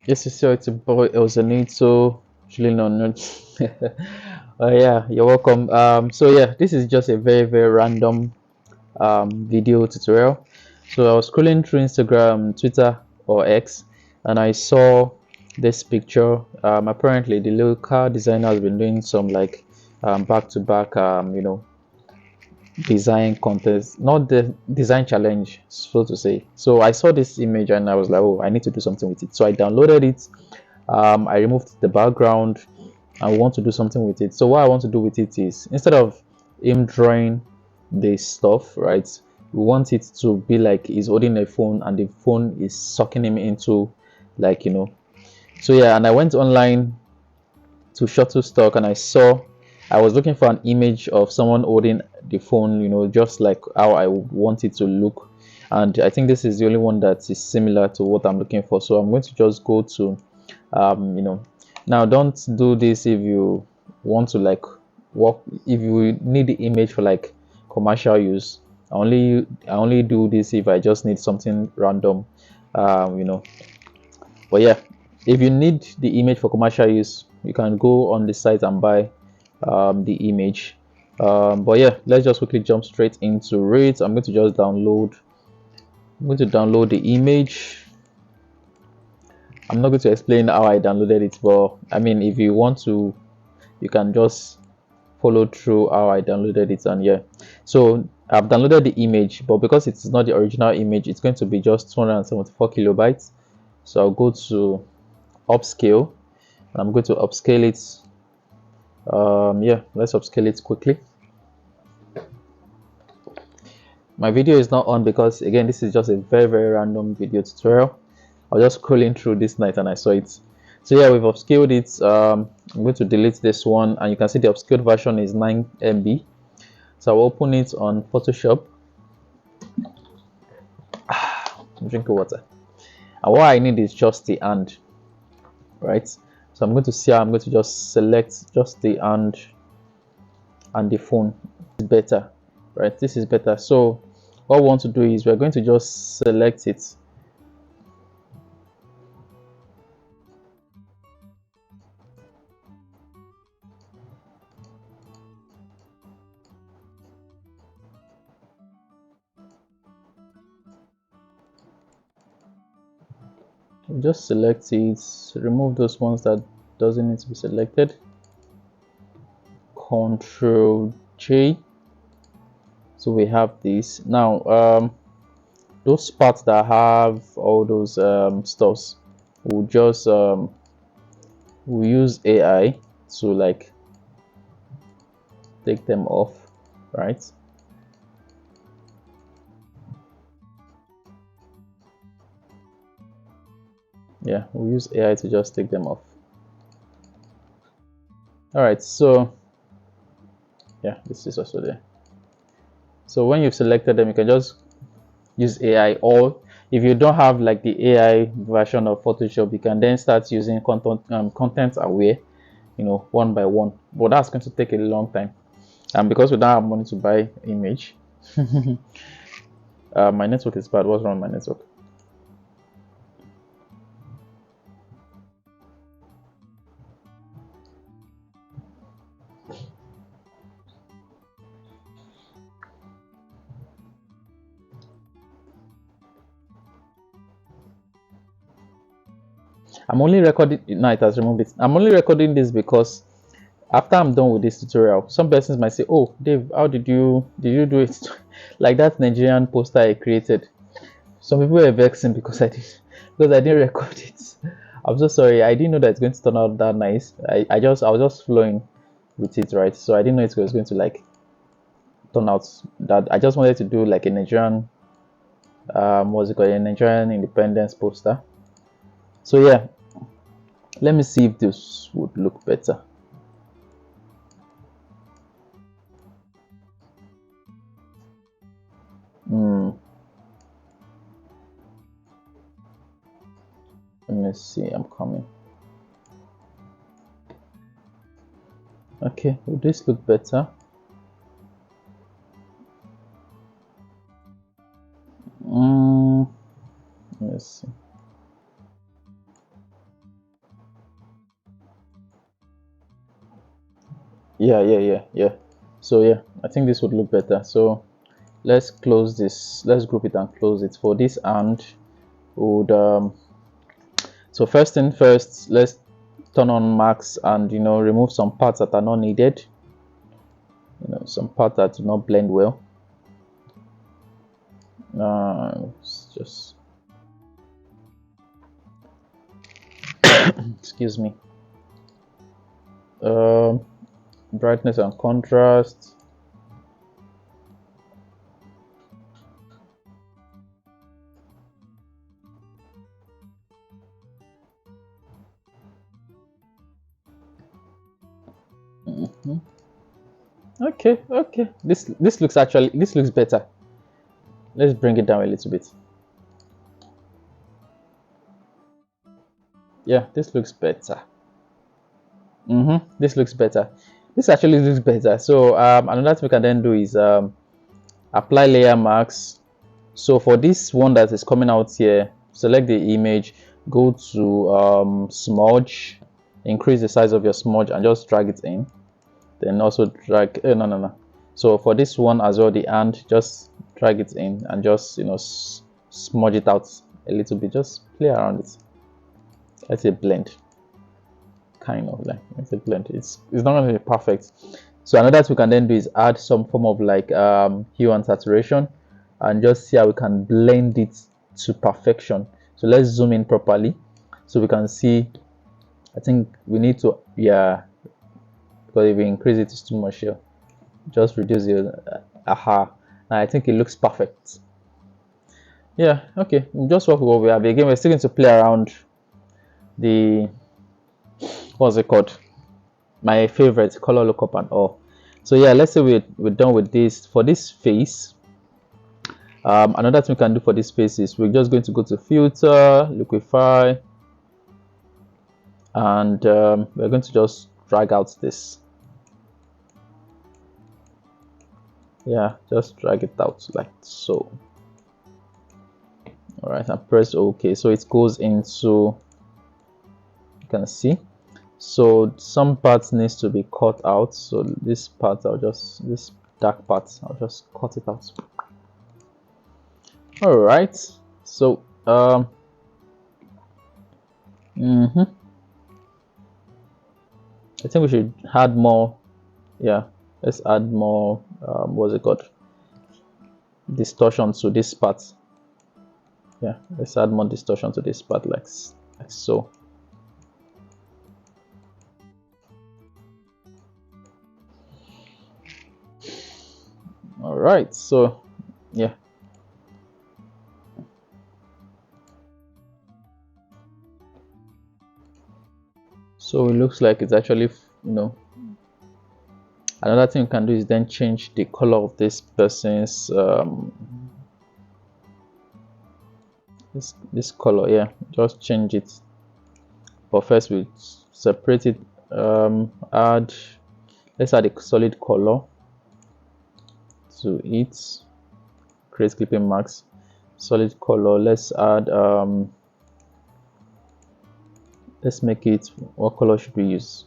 Yes, yes, sir. It's a boy. It was a need so actually no, not. Oh yeah, you're welcome. So yeah, this is just a very very random video tutorial. So I was scrolling through Instagram, Twitter, or X, and I saw this picture. Apparently, the local designer has been doing some like back to back, design contest, not the design challenge, so to say. So I saw this image and I was like, oh, I need to do something with it. So I downloaded it. I removed the background. I want to do something with it. So what I want to do with it is instead of him drawing the stuff, right? We want it to be like he's holding a phone and the phone is sucking him into, like, So yeah, and I went online to Shutterstock and I was looking for an image of someone holding the phone, just like how I want it to look. And I think this is the only one that is similar to what I'm looking for. So I'm going to just go to, um, you know, now don't do this if you want to like work, if you need the image for like commercial use. I only do this if I just need something random, um, you know, but yeah, if you need the image for commercial use, you can go on the site and buy the image. But yeah, let's just quickly jump straight into it. I'm going to download the image. I'm not going to explain how I downloaded it, but I mean, if you want to, you can just follow through how I downloaded it. And yeah, so I've downloaded the image, but because it's not the original image, it's going to be just 274 kilobytes. So I'll go to upscale. I'm going to upscale it. Yeah, let's upscale it quickly. My video is not on because again, this is just a very very random video tutorial. I was just scrolling through this night and I saw it. So yeah, we've upscaled it. I'm going to delete this one, and you can see the upscaled version is 9 MB. So I'll open it on Photoshop. Drink water. And what I need is just the hand, right? So I'm going to see how I'm going to just select just the hand and the phone. Is better, right? This is better. So what we want to do is we're going to just select it. We just select it, remove those ones that doesn't need to be selected. Control J. So we have this now. Those parts that have all those stuffs, we'll just we'll use AI to like take them off, right? Yeah, we'll use AI to just take them off. All right, so yeah, this is also there. So when you've selected them, you can just use AI, or if you don't have like the AI version of Photoshop, you can then start using content aware, one by one. But that's going to take a long time, and because we don't have money to buy image, my network is bad. What's wrong with my network? I'm only recording. No, it has removed it. I'm only recording this because after I'm done with this tutorial, some persons might say, "Oh, Dave, how did you do it?" Like that Nigerian poster I created. Some people were vexing because I didn't record it. I'm so sorry. I didn't know that it's going to turn out that nice. I was just flowing with it, right? So I didn't know it was going to like turn out that. I just wanted to do like a Nigerian what's it called, a Nigerian independence poster. So yeah, let me see if this would look better. Hmm. Let me see. I'm coming. Okay, would this look better? Hmm. Let's see. Yeah. So yeah, I think this would look better. So let's close this, let's group it and close it. For this and would so first thing first, let's turn on max and remove some parts that are not needed, some parts that do not blend well. Just excuse me. um Brightness and contrast. Mhm. Okay, this looks, actually this looks better. Let's bring it down a little bit. Yeah, this looks better. This looks better. This actually looks better. So another thing we can then do is apply layer mask. So for this one that is coming out here, select the image, go to smudge, increase the size of your smudge and just drag it in. Then also drag, no. So for this one as well, the and just drag it in and just smudge it out a little bit. Just play around it. Let's say blend, kind of like, let's say blend. It's not going to be perfect. So another thing we can then do is add some form of like hue and saturation and just see how we can blend it to perfection. So let's zoom in properly so we can see. I think we need to, yeah, because if we increase it, it's too much here. Just reduce it. Aha. Now I think it looks perfect. Yeah, okay. Just work with what we have. Again, we're still going to play around the, what's it called? My favorite color lookup and all. So yeah, let's say we're done with this. For this face, another thing we can do for this face is we're just going to go to filter, liquify, and we're going to just drag out this. Yeah, just drag it out like so. All right, and press OK. So it goes into, you can see. So some parts needs to be cut out. So this part, this dark part, I'll just cut it out. All right. So I think we should add more. Yeah, let's add more. What's it called? Distortion to this part. Yeah, let's add more distortion to this part, like so. All right. So yeah. So it looks like it's actually, another thing you can do is then change the color of this person's this color. Yeah, just change it. But first we separate it. Let's add a solid color to it. Create clipping marks. Solid color. Let's add let's make it, what color should we use?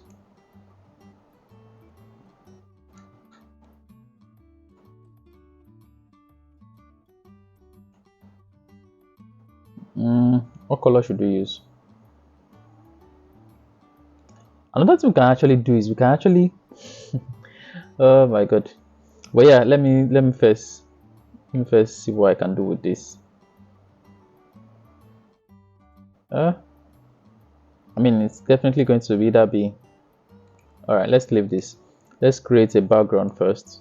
What color should we use? Another thing we can actually do is we can actually oh my god. Well, yeah, let me first see what I can do with this. I mean, it's definitely going to either be, all right, let's leave this. Let's create a background first.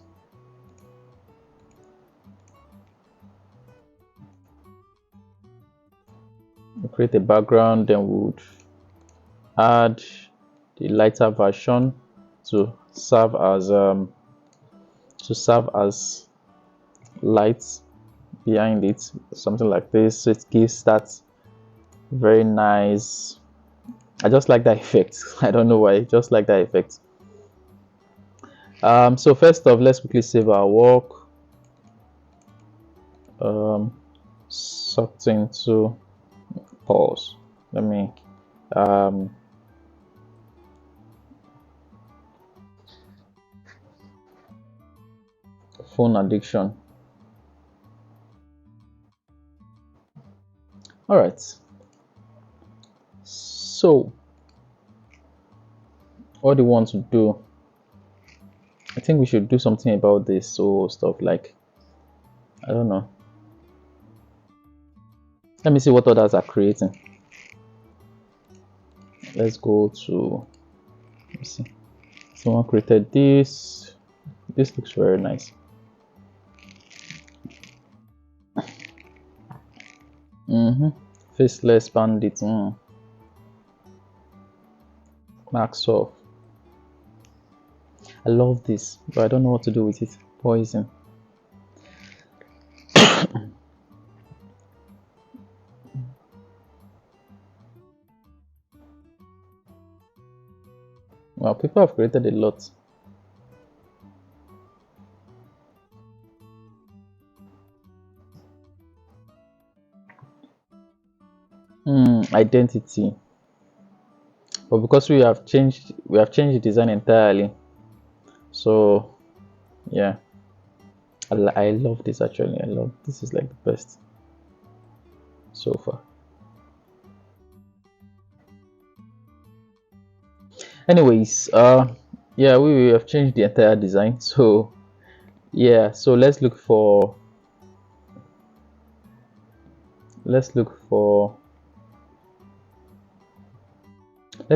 We'll create a background, then we would add the lighter version to serve as light behind it, something like this. So it gives that very nice, I just like that effect. I don't know why, just like that effect. So first off, let's quickly save our work. Something to pause. Let me phone addiction. All right. So, what do you want to do? I think we should do something about this. So, stuff like, I don't know. Let me see what others are creating. Let's go to, let me see. Someone created this. This looks very nice. Faceless bandit. Max off. I love this, but I don't know what to do with it. Poison. Well, people have created a lot. Identity. But because we have changed the design entirely. So yeah, I love this actually. I love this is like the best so far. Anyways, yeah, we have changed the entire design. So yeah, so let's look for let's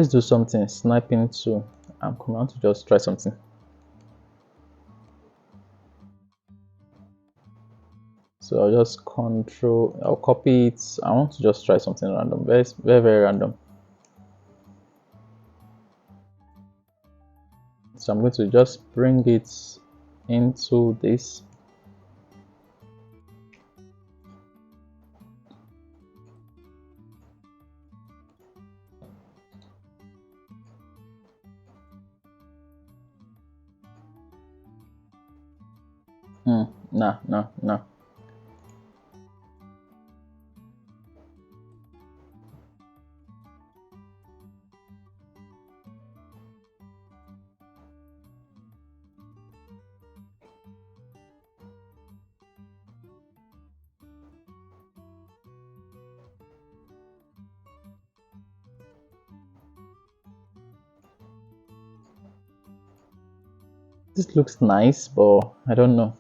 do something sniping too. I'm coming out to just try something. So I'll copy it. I want to just try something random, very very, very random. So I'm going to just bring it into this. Nah. This looks nice, but I don't know.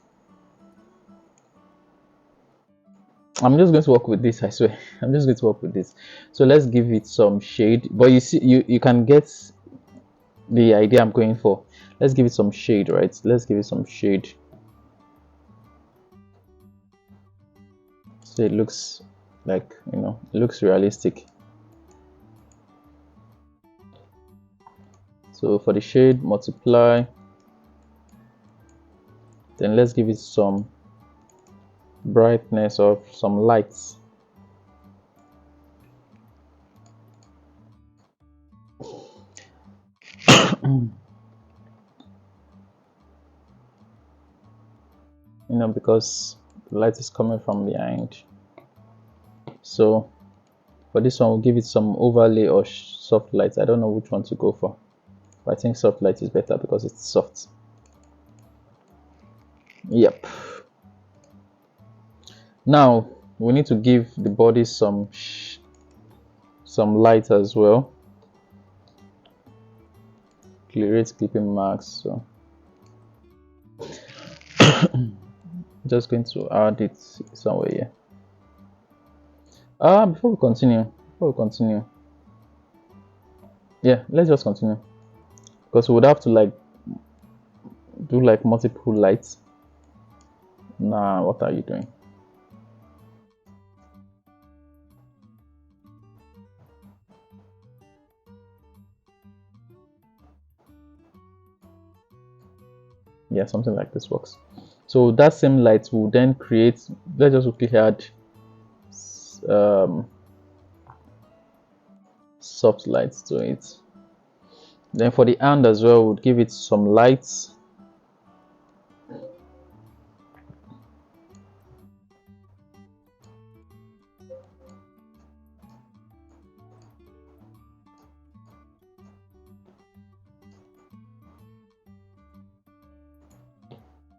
I'm just going to work with this, I swear. I'm just going to work with this. So let's give it some shade. But you see, you can get the idea I'm going for. Let's give it some shade, right? Let's give it some shade. So it looks like, it looks realistic. So for the shade, multiply. Then let's give it some brightness or some lights. Because the light is coming from behind. So for this one, we'll give it some overlay or soft light. I don't know which one to go for, but I think soft light is better because it's soft. Yep. Now we need to give the body some light as well. Clearate clipping marks. So just going to add it somewhere here. Before we continue, yeah, let's just continue because we would have to like do like multiple lights. Nah, what are you doing? Yeah, something like this works. So that same light will then create, let's just quickly add soft lights to it. Then for the hand as well, we'll give it some lights.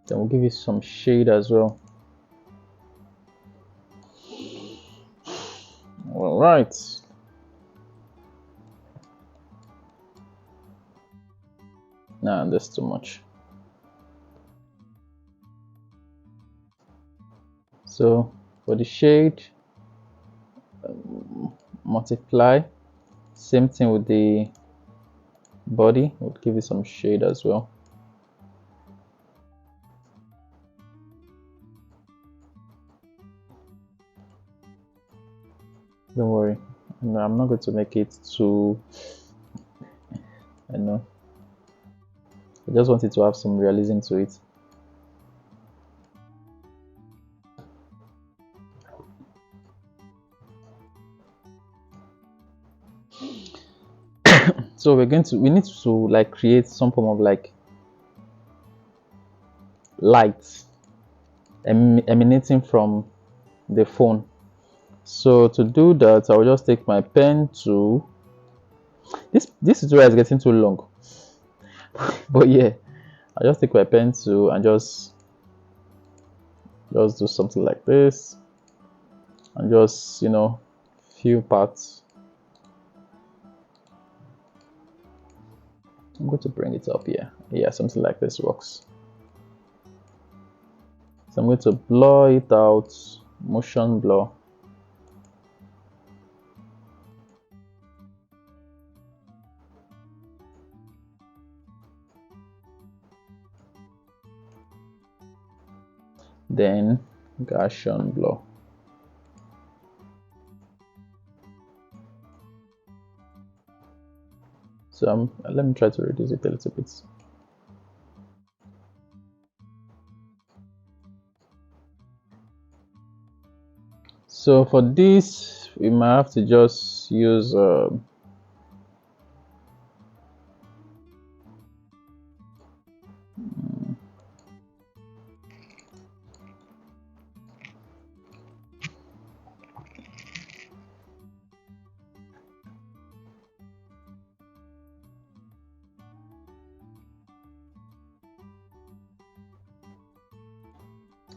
Then we'll give it some shade as well. All right. Nah, that's too much. So for the shade, multiply. Same thing with the body. We'll give it some shade as well. Don't worry. I'm not going to make it too, I know. I just want it to have some realism to it. So we need to like create some form of like light emanating from the phone. So to do that, I will just take my pen to this tutorial is getting too long. But yeah, I just take my pen to and just do something like this, and just few parts. I'm going to bring it up here. Yeah, something like this works. So I'm going to blur it out, motion blur. Then Gaussian blur. So let me try to reduce it a little bit. So for this, we might have to just use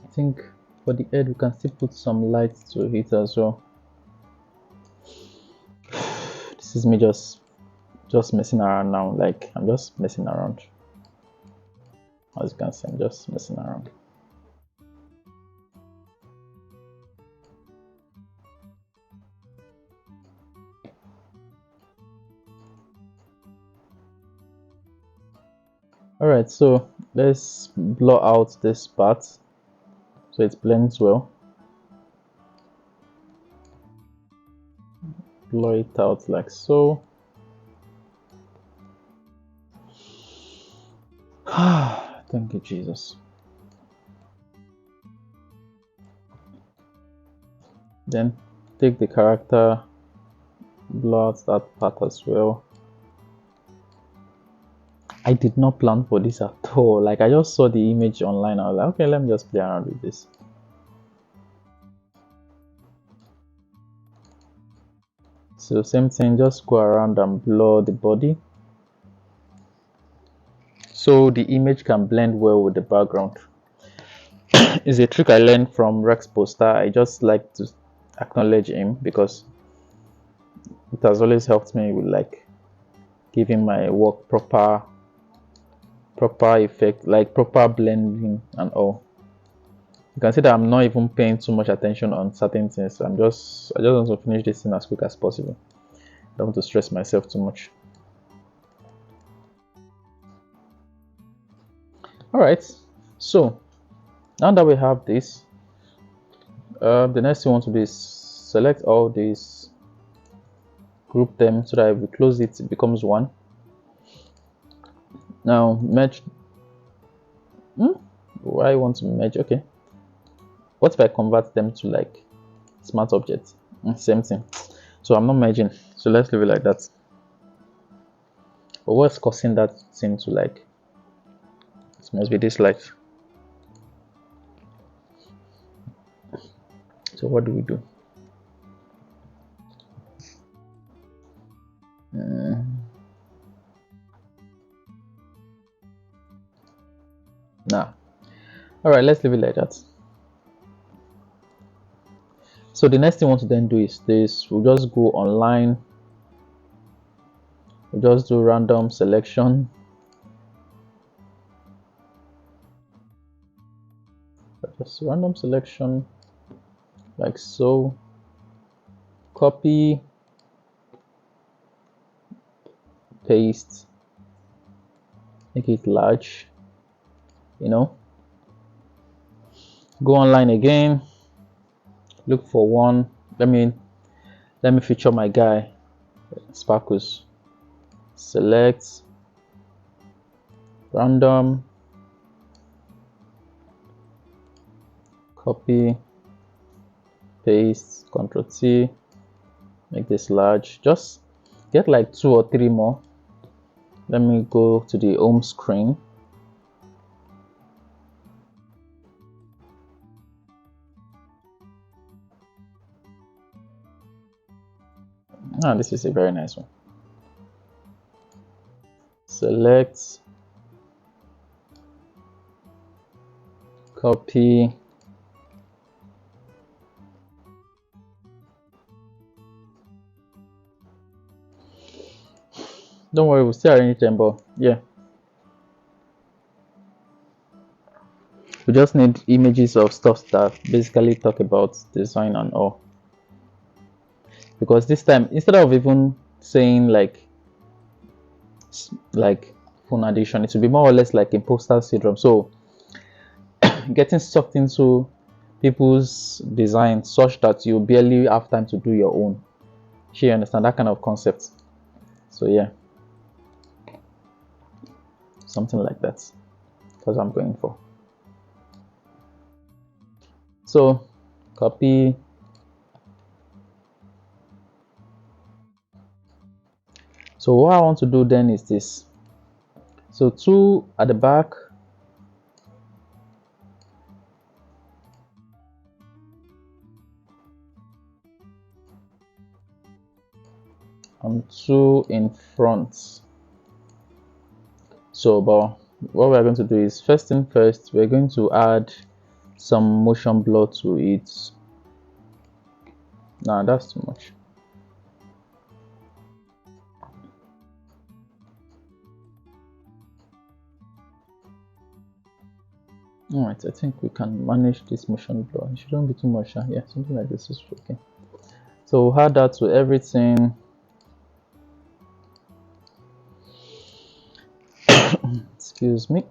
I think for the head we can still put some light to it as well. This is me just messing around now. Like I'm just messing around. As you can see, I'm just messing around. Alright, so let's blur out this part so it blends well. Blur it out like so. Thank you, Jesus. Then take the character, blur out that part as well. I did not plan for this at all. Like I just saw the image online. I was like, okay, let me just play around with this. So same thing, just go around and blur the body so the image can blend well with the background. It's a trick I learned from Rex Poster. I just like to acknowledge him because it has always helped me with like giving my work proper effect, like proper blending and all. You can see that I'm not even paying too much attention on certain things. I just want to finish this thing as quick as possible. I don't want to stress myself too much. All right, so now that we have this, the next thing we want to do is select all these, group them so that if we close it, it becomes one. Now merge. Why I want to merge? Okay, what if I convert them to like smart objects? Same thing. So I'm not merging, so let's leave it like that. But what's causing that thing to like, it must be this light. So what do we do? Now All right, let's leave it like that. So the next thing we want to then do is this. We'll just go online. We'll just do random selection. Just random selection like so. Copy, paste, make it large, go online again, look for one. Let me feature my guy Sparkles. Select random, copy, paste, Ctrl T, make this large. Just get like 2 or 3 more. Let me go to the home screen. This is a very nice one. Select, copy, don't worry, we'll still arrange them, but yeah, we just need images of stuff that basically talk about design and all, because this time instead of even saying like phone addiction, it will be more or less like imposter syndrome. So getting sucked into people's design such that you barely have time to do your own. You understand that kind of concept? So yeah, something like that. That's what I'm going for. So copy, so what I want to do then is this. So 2 at the back, and 2 in front. So but what we're going to do is, first thing first, we're going to add some motion blur to it. Nah, that's too much. All right, I think we can manage this motion blur. It shouldn't be too much. Yeah, something like this is okay. So we'll add that to everything. Excuse me.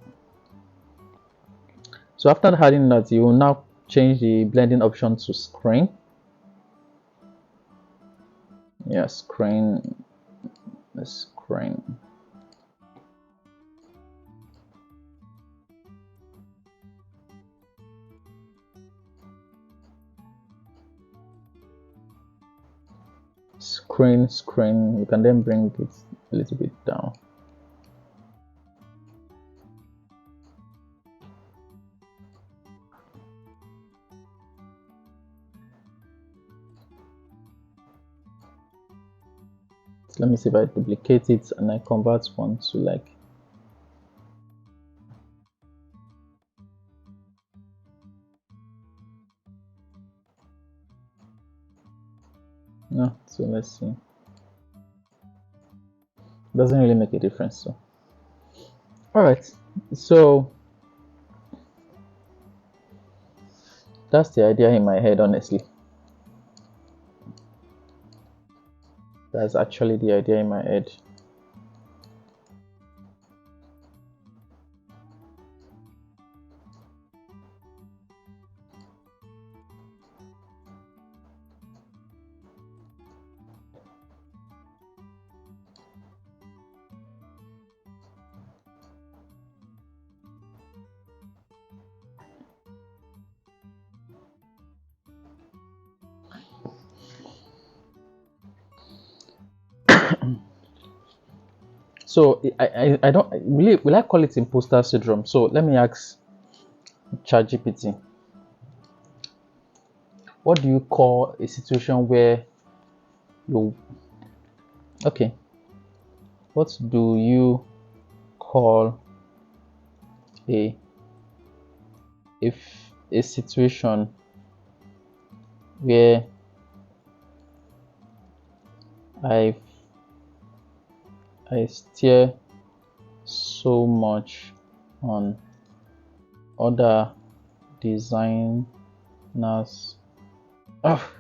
So after adding that, you will now change the blending option to screen. Yeah, screen. Screen. You can then bring it a little bit down. So let me see if I duplicate it and I convert one to like, no. So let's see. Doesn't really make a difference. So all right, so that's the idea in my head. Honestly, that's actually the idea in my head. So I don't really, will I call it imposter syndrome? So let me ask ChatGPT, what do you call a situation where you, okay, what do you call a if a situation where I I steer so much on other designers. Oh,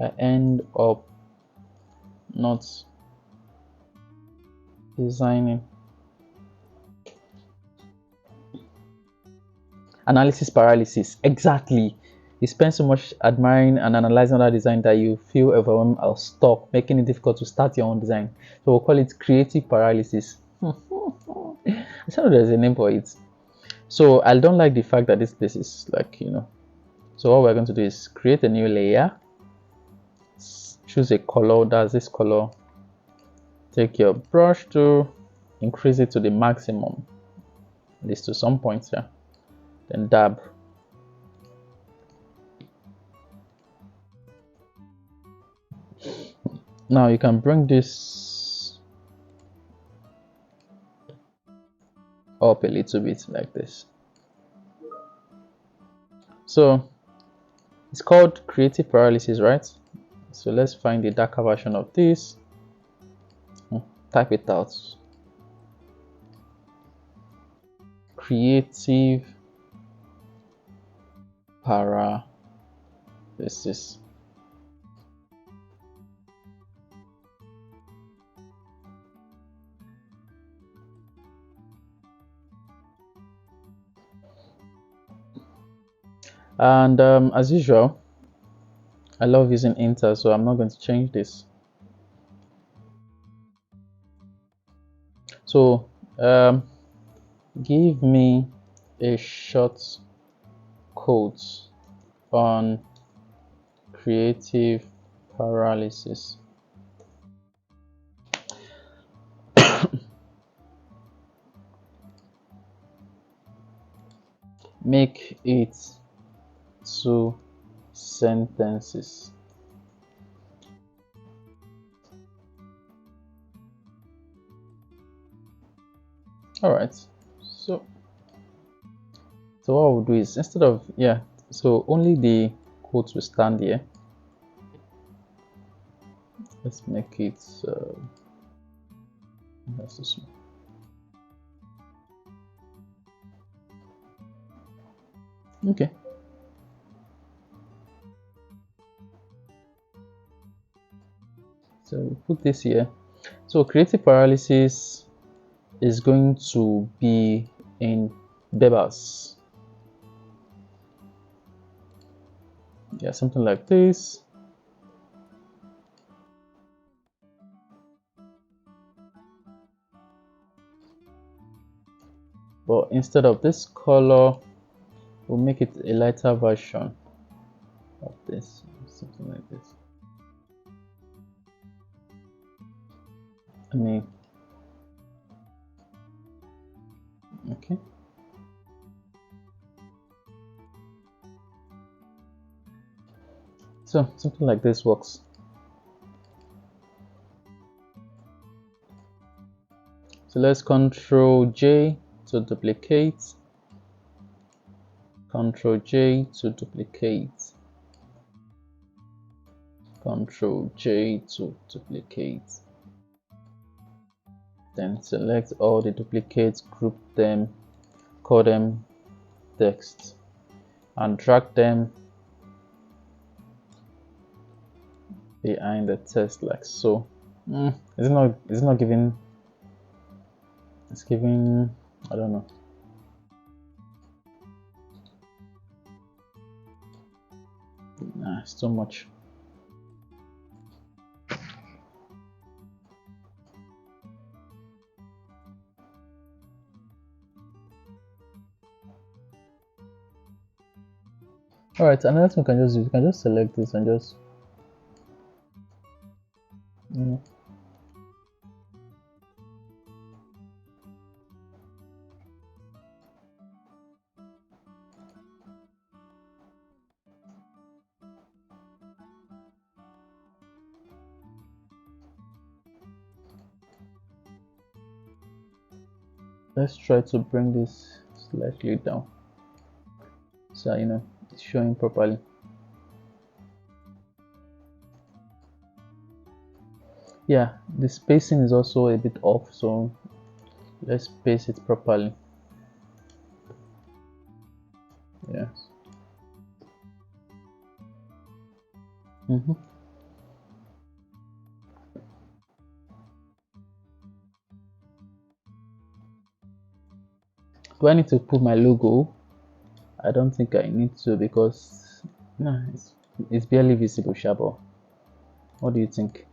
I end up not designing. Analysis paralysis. Exactly. You spend so much admiring and analyzing other design that you feel overwhelmed or stuck, making it difficult to start your own design. So we'll call it creative paralysis. I don't know there's a name for it. So I don't like the fact that this place is like, So what we're going to do is create a new layer, choose a color, that's this color. Take your brush tool, increase it to the maximum, at least to some points here. Then dab. Now you can bring this up a little bit like this. So it's called creative paralysis, right? So let's find the darker version of this. Type it out. Creative paralysis. And as usual, I love using Inter, so I'm not going to change this. So give me a short quote on creative paralysis. Make it 2 sentences. All right. So what we'll do is instead of so only the quotes will stand here. Let's make it that's so small. Okay. So we put this here. So creative paralysis is going to be in bebas. Yeah, something like this. But instead of this color, we'll make it a lighter version of this, something like this. Okay. So something like this works. So let's Control J to duplicate. Control J to duplicate. Control J to duplicate. Then select all the duplicates, group them, call them text, and drag them behind the text like so. It's not giving. It's giving. I don't know. Nah, it's too much. Alright, another thing we can just do, you can just select this and just Let's try to bring this slightly down so it's showing properly. Yeah, the spacing is also a bit off, so let's space it properly. Yeah. Mm-hmm. Do I need to put my logo? I don't think I need to, because no, it's barely visible, Shabo. What do you think?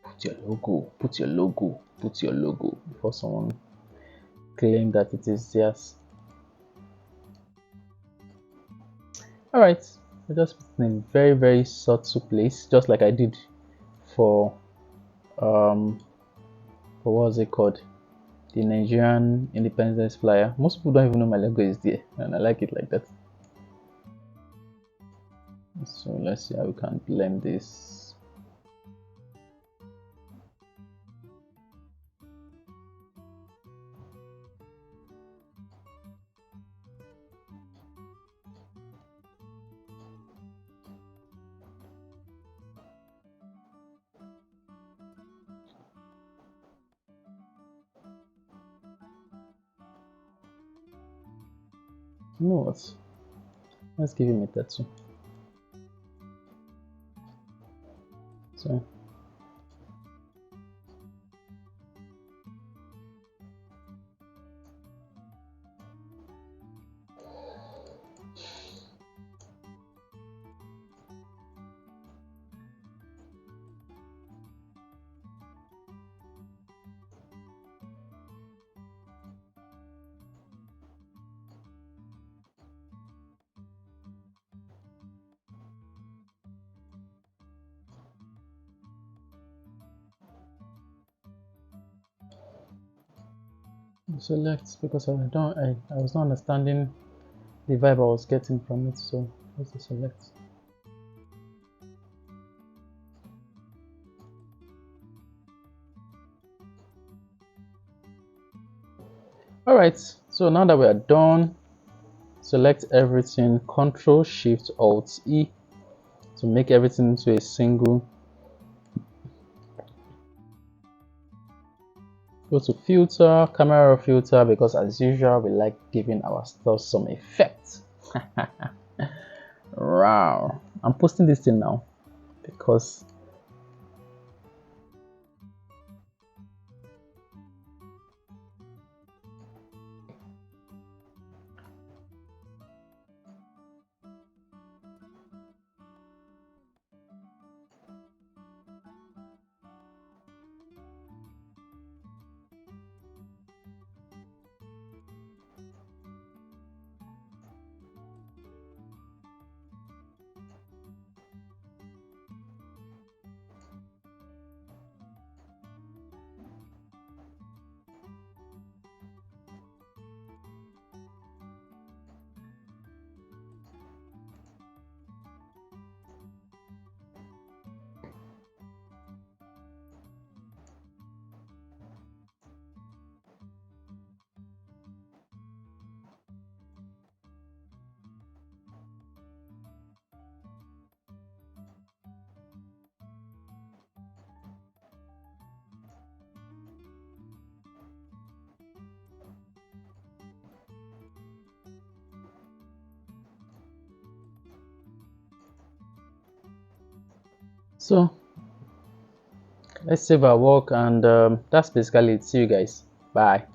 Put your logo, put your logo, put your logo before someone claim that it is theirs. Alright, I just put it in a very, very subtle place, just like I did for um for what was it called? The Nigerian Independence flyer. Most people don't even know my logo is there, and I like it like that. So let's see how we can blend this. You know what? Let's give him a tattoo. So select, because I was not understanding the vibe I was getting from it, so let's select. Alright, so now that we are done, select everything, Ctrl Shift Alt E to make everything into a single. Go to filter, camera filter, because as usual we like giving our stuff some effect. Wow, I'm posting this thing now because so let's save our work, and that's basically it. See you guys. Bye.